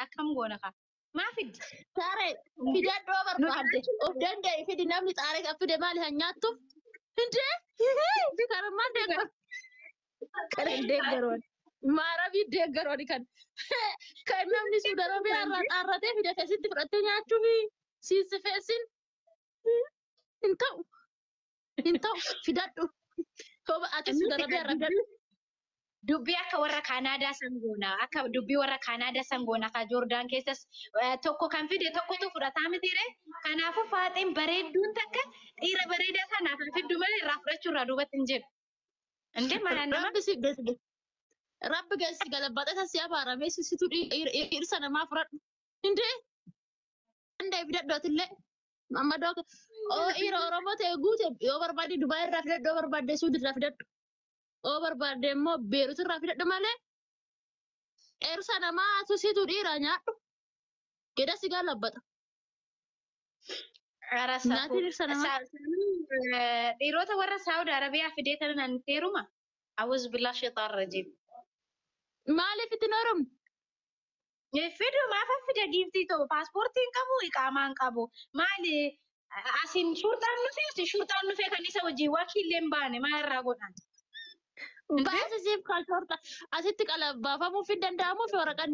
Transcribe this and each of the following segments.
akkam goona ka maa fiddi Sare fidadhoo barbaadde of danda'e fidi namni xaaree kan fide maali han nyaattuuf hindee karummaan deeggaru kan hin deeggaroon maarabii deeggaroon kan namni suudaroobii har'a xaarratee fide feesitti fudhattee nyaachuuf siisifeessin hin ta'u fidadhu hoba ati suudaroobii har'a fidadhu. dubbii akka warra Kaanaadaa sangoona akka dubbii warra Kaanaadaa sangoona ka Joordaan keessas tokko kan fide tokkotu fudhataa mitiire kanaafuu faaxiin bareedduun takka dhiira bareedaa sanaaf kan fiddu malee irraa fudhachuu irraa duubatti hin jedhu. Indee mana nama Rabbi geessi galabbaxee tasii abaaramee sisitu dhirsa namaa fudhadhu. Indee danda'e fidadhootillee mammadoo dhiira Oromoo ta'e guute yoo barbaade Dubaay irraa fidadhu yoo barbaade Suudi irraa fidadhu. Oo barbaade immoo Beerut irraa fidadhu malee dhirsa namaa sisitu dhiira nyaadhu. Geda si galabbaxa. dhiirota warra Saawud Arabiyaa fidee tanan teeruma awuz billah shaytaan rajiim. Maaliif itti noorumne? Fidu maafa fide giiftii ta'u paaspoortiin qabu iqaamaan qabu maali asin shurxaan dhufee kan isa wajjin wakiillee hin baane maal irraa godhan. Baasisiif kaltoorta asitti baafamuuf hin danda'amuuf waraqaan.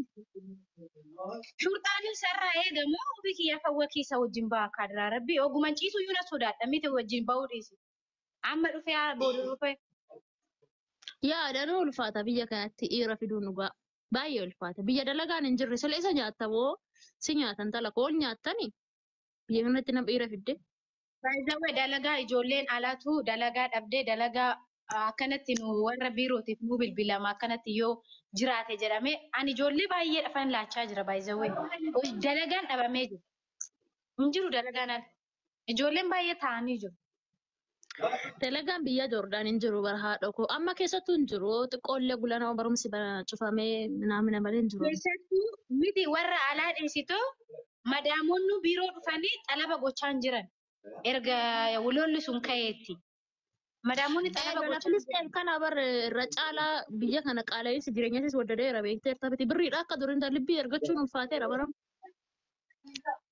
Shurxaan sarara eegamu ofii kiyya kan wakiisa wajjin ba'a kaadira rabbi oguman ciisu iyyuu na sodaadha miti wajjin ba'uu dhiisi. Amma dhufee booda dhufee. Yaadanuu ulfaata biyya kanatti dhiira fiduun dhugaa baay'ee ulfaata biyya dalagaan hin jirre sila isa nyaatamoo si nyaatan talaka ol nyaattanii biyya kanatti nama dhiira fidde. Baay'ee dalagaa ijoolleen alaatu dalagaa dhabdee dalagaa akkanatti nu warra biirootiif nu bilbilama akkanatti yoo jiraate jedhame ani ijoollee baay'ee dhafan laachaa jira baay'ee dalagaan dhabamee jiru. Hin jiru dalagaan ijoolleen baay'ee taa'anii jiru. Dalagaan biyya Joordaan hin jiru bara haadha koo amma keessattuu hin jiru xiqqoollee gulanaa barumsi cufamee naamina malee hin jiru. Keessattuu miti warra alaa dhiisitoo madaamoonni biiroo dhufanii xalaba gochaa hin jiran erga waloolli sun ka'eetti. Madaamoonni xalaba gochaa hin jiran. Kana bar irra caalaa biyya kana qaala'insi jireenyasis waddadeera beekteerta biti birriidha akka durii intalli biyya ergachuun ulfaateera bara.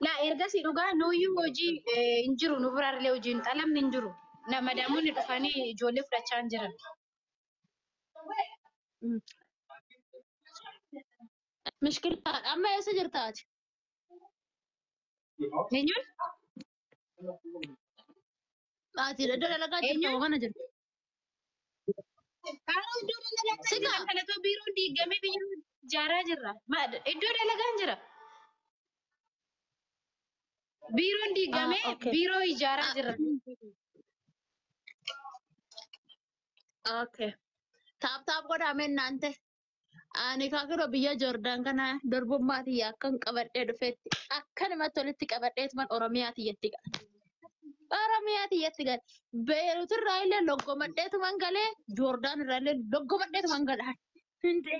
Laa ergasii dhugaa nooyyuu hojii hin jiru nu biraallee hojiin xalamni hin jiru. Madaamoonni dhufanii ijoollee fudhachaa hin jiran. Mishkiltaadha amma eessa jirtaati? Eenyuun? Ati iddoo dalagaa jirtu mana jirtu. Kaanuu iddoo dalagaa jira kanatoo biiroon diigamee biyya ijaaraa jirra. Iddoo dalagaan jira. Biiroon diigamee biiroo ijaaraa jirra. Okay. Taap godhame naante. Ani kaakiro biyya Joordaan kana dorbummaati akkan qabadhee dhufeetti akkanumatti walitti qabadheetu man Oromiyaati yetti gala. Oromiyaati yetti gala. Beerut irraa illee loggomadheetu man galee Joordaan irraa illee loggomadheetu man galaan. Hinde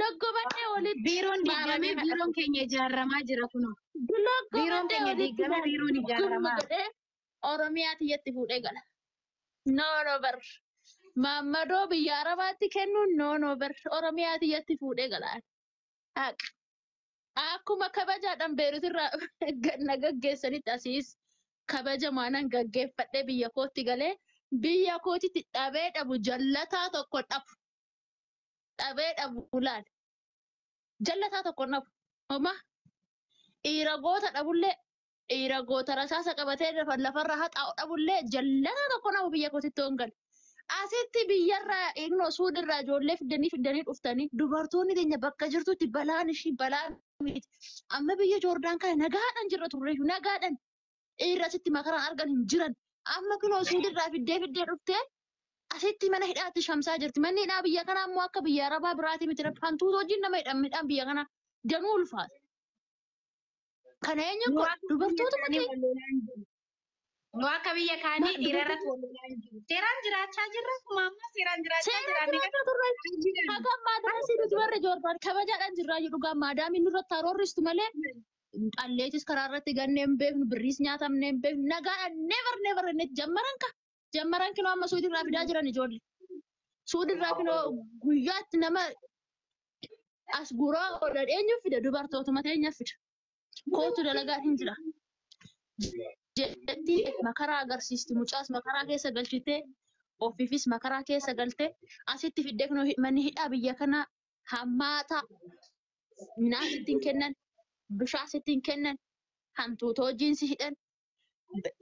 loggomadhee walitti. Biiroon diigamee biiroon keenya ijaaramaa jira kunoo. Biiroon keenya diigamee biiroon ijaaramaa. Oromiyaati yetti fuudhee gala. No bar. Maammadoo biyya Arabaatti kennuun no bar Oromiyaati yetti fuudhee galaan. Akkuma kabajaadhaan Beerut irraa na gaggeessanitti asiis kabaja maanan gaggeeffadhee biyya kootti galee biyya kootitti dhabee dhabu jallataa tokko dhabu. Dhabee dhabu laal. Jallataa tokko dhabu. Homa dhiira goota dhabullee dhiira goota rasaasa qabatee lafarra haxaa'u dhabullee jallataa tokko dhabu biyya kootitti hongal. Asitti biyyarraa eegnoo suudirraa ijoollee fidanii dhuftanii dubartoonni keenya bakka jirtutti balaan ishii balaan miti. Amma biyya Joordaan kana nagaadhaan jirra turre nagaadhaan dhiirri asitti makaraan argan hin jiran. Amma kunoo suudirraa fiddee dhuftee asitti mana hidhaatti shamsaa jirti. Manni hidhaa biyya kanaa immoo akka biyya Arabaa biraati miti. Hantuuta wajjin nama hidhaan biyya kanaa danuu ulfaata. Kana eenyu dubartoota malee. Nu akka biyya kaanii dhiirarratti wallolaan jiru. Seeraan jiraachaa jirra. Maamma seeraan jiraachaa jira. Hagam maadaamii nuti warra Joordaan kabajaadhaan jirraa jedhu gaa maadaamii nurratti haroorristu malee dhalleetis karaa irratti gannee hin beeknu birriis nyaatamnee hin beeknu nagaadhaan never jammaran kinoo amma suudirraa fidaa jiran ijoollee. Suudirraa kinoo guyyaatti nama as guraa oodhan eenyu fida dubartootuma teenya fida. Kootu dalagaan hin jira. Jetti makaraa agarsiisti mucaas makaraa keessa galchitee ofiifis makaraa keessa galtee asitti fiddee kun manni hidhaa biyya kana hammaata minaa sittiin kennan bishaan sittiin kennan hantuutoo jiinsi hidhan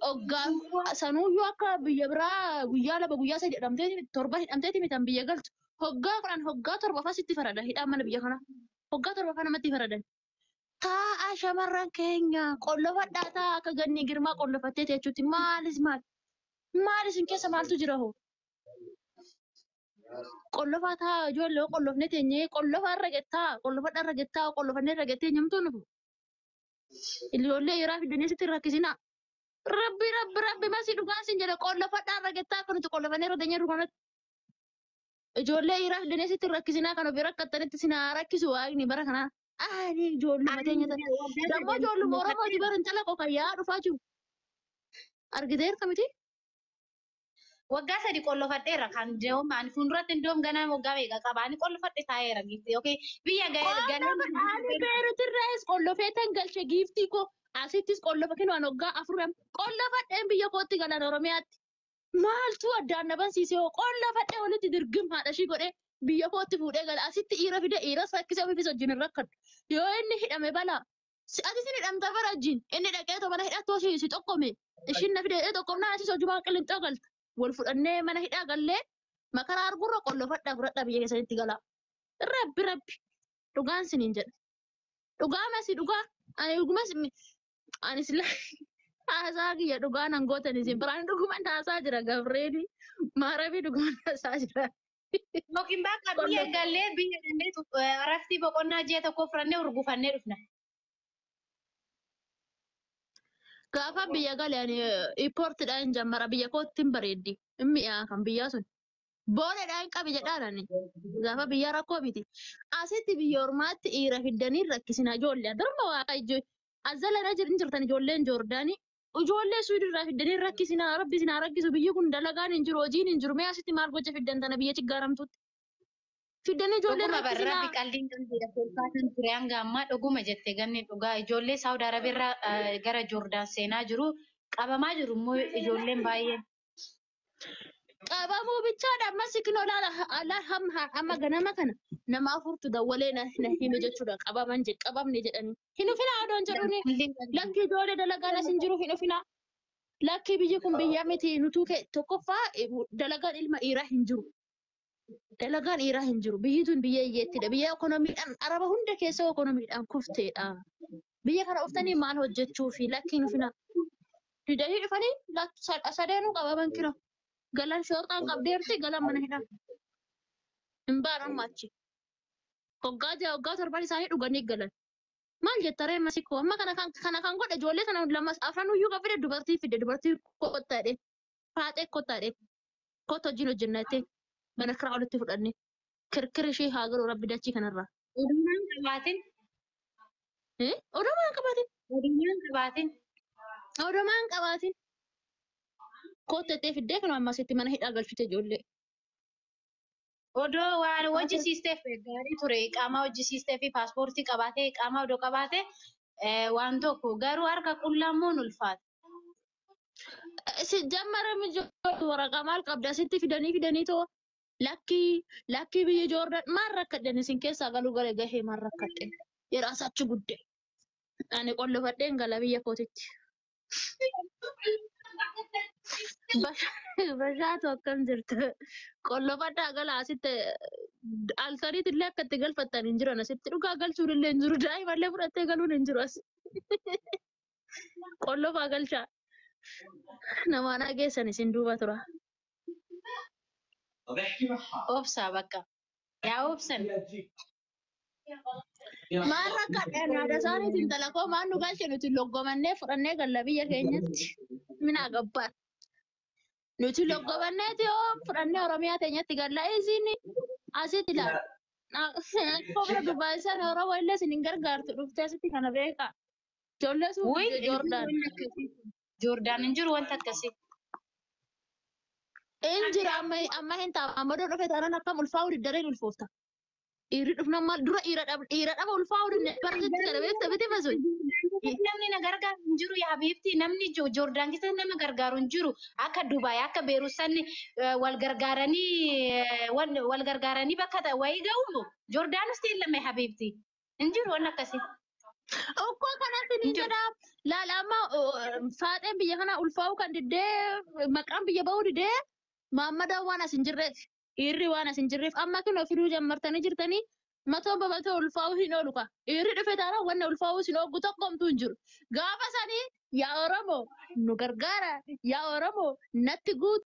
hoggaan sanuuyyuu akka biyya biraa guyyaa lama guyyaa sadii hidhamtee torba hidhamteeti mitan biyya galtu hoggaa kudhan hoggaa torba fasitti farada hidhaan mana biyya kana hoggaa torba fa namatti faradan. Ta'a shamarran keenya qollofadhaa ta'a akka ganni girmaa qollofattee jechuutti maalis hin keessa maaltu jira hoo qollofaa ta'a ijoollee qollofne teenyee qollofaa irra gettaa qollofadhaa irra gettaa qollofannee irra gettee nyamtuu nufu ijoollee yeraa fidanii sitti rakkisina rabbi masii dhugaan sin jedhe qollofadhaa irra gettaa akka nuti qollofannee irra teenyee dhugaanatti ijoollee yeraa fidanii sitti rakkisinaa kan ofii rakkattanitti sinaa rakkisu waaqni bara kanaa. Ani ijoolluma teenya tana. Dammoo ijoolluma Oromooti bara intala koo kan yaa dhufaa jiru. Argiteerta miti? Waggaa sadi qollofadheera kan deemu ani fuulduratti indoom ganaa waggaa meeqa qaba ani qollofadhe taa'eera giiftii yookiin biyya Ani beerutirraas qollofee tan galche giiftii koo asittis qollofa kennu waggaa afuram qollofadheen biyya kootti galan Oromiyaatti. Maaltu addaan na bansiisee hoo qollofadhee walitti dirgim haadha ishii godhee biyya kootti fuudhee gala asitti dhiira fide dhiiras rakkisee ofiifis wajjin hin rakkadhu. Yoo inni hidhame balaa ati sin hidhamta bara wajjin inni dhaqee mana hidhattoo si tokkome ishiin na fide tokkomnaa asis hojumaa qillixxoo galta. Wal fudhannee mana hidhaa gallee makaraa argurra qollofadhaa fudhadhaa biyya keessatti gala. Rabbi dhugaan siniin jedha. Dhugaa masi dhugaa ani dhugumas ani sila haasaa kiyya dhugaa nan gootan isin biraan dhuguman haasaa jira Gabreeli Maarabii dhuguman haasaa jira. Yookiin bakka biyya gallee biyya gallee araftii boqonnaa ji'a tokko fudhannee urgufannee dhufna. Gaafa biyya galeen ipoortiidhaan jammara biyya kootti hin bareeddi. Mi'aa kan biyyaa sun. Booleedhaan qabi jedhaadhaan gaafa biyya rakkoo miti. Asitti biyya ormaatti dhiira fiddanii rakkisina ijoollee. Darma waaqayyo azzalanaa jirtan ijoolleen Joordaanii. Ijoollee Suudirraa fiddanii rakkisina rabbi sinaa rakkisu biyyi kun dalagaan hin jiru hojiin hin jiru. Mee asitti maal gocha fiddan tana biyya chiggaaramtuutti. Fiddanii ijoollee rakkisina. Rabbi qalbiin qalbiidha kolfaatiin ture hanga ammaa dhuguma jettee ganni dhugaa ijoollee Saawud Arabiirraa gara Joordaan seenaa jiru qabamaa jiru immoo ijoolleen baay'een. Qabamuu bichaadha ammas kinoo laala amma ganama kana nama afurtu dawwalee na hime jechuudha qabamne jedhanii. Hin ufina odoon jedhuuni lakki ijoollee dalagaan as hin jiru hin ufina. Lakki biyyi kun biyya miti nutuu tokkoffaa dalagaan ilma dhiiraa hin jiru. Dalagaan dhiiraa hin jiru. Biyyi tun biyya hiyyeettidha. Biyya ekonomiidhaan araba hunda keessa ekonomiidhaan kufteedha. Biyya kana uftanii maal hojjechuu fi lakkiin ufina. Didanii dhufanii sadeenuu qabaman kira. Galan shortaan qabdeerti galan mana hidhaa. Hin baaran maachi. Hoggaa torban isaanii dhuganii galan. Maal jettaree masikoo amma kana kan godhe ijoollee sana lamas afran uyyuu kan fide dubartii kottaadhe. Faaxee kottaadhe. Kotta wajjin hojjenna jettee. Mana kiraa walitti fudhanne kirkira ishee haa galu rabbi dachii kanarraa. Odumaan qabaatin. Odumaan qabaatin. Odumaan qabaatin. Odumaan qabaatin. Kottatee fiddee kan ammasitti mana hidhaa galchite ijoollee. Odoo waan hojjisiisteef gaarii ture qaama hojjisiistee fi paaspoortii qabaatee qaama odoo qabaatee waan tokko garuu harka qullaammoon ulfaata. Si jammara mijooltu waraqaa maal qabda asitti fidanii too lakkii biyya Joordaan maal rakkadhan isin keessaa galuu gara gahee maal rakkadhan yeroo asachi gudde ani qollofadheen gala biyya kootitti. Bashaatu akkam jirtu qollofadhaa gala asitti altariit illee akka itti galfattan hin jiran asitti dhugaa galchuun illee hin jiru daa'imallee fudhattee galuun hin jiru as qollofaa galchaa namaan hageessan isin duuba tura. Obsaa bakka yaa obsan. Maal rakkadhaan haadha isaaniitiin talakoo maan nu galche nuti loggomannee fudhannee galla biyya keenyatti minaa gabbaan. Nuti loggomanneeti yoo fudhannee Oromiyaa teenyatti galla isin asitti ilaala. Kobra Dubbaayisan Oromoo illee isin hin gargaartu dhuftee asitti kana beekaa. Ijoollee suuqii Joordaan. Joordaan hin jiru wanta akkasii. Injira amma hin taa'u amma dhufe taanaan akkam ulfaa'u diddareen ulfoofta. Dhiirri dhufna maal dura dhiira dhaba ulfaa'uu danda'e barreetti kana beekta biti masu. Namni na gargaaru hin jiru yaa Habiibti. Namni Joordaan keessa nama gargaaru hin jiru. Akka Dubaay akka Beeruusanni wal gargaaranii bakka wayii ga'u. Joordaanis teellame Habiibti. Hin jiru waan akkasii. Okkoo kanatti ni jedha laalama faaxeen biyya kana ulfaa'uu kan diddee maqaan biyya ba'uu didee Maammadaan waan as hin jirreef dhiirri waan as hin jirreef amma kun ofiruu jammartanii jirtanii matoo babatoo ulfaa'uu hin oolu ka dhiirri dhufe taana wanna ulfaa'uu sin ooggu tokkomtuu hin jiru gaafa sanii yaa Oromoo nu gargaara yaa Oromoo natti guutu.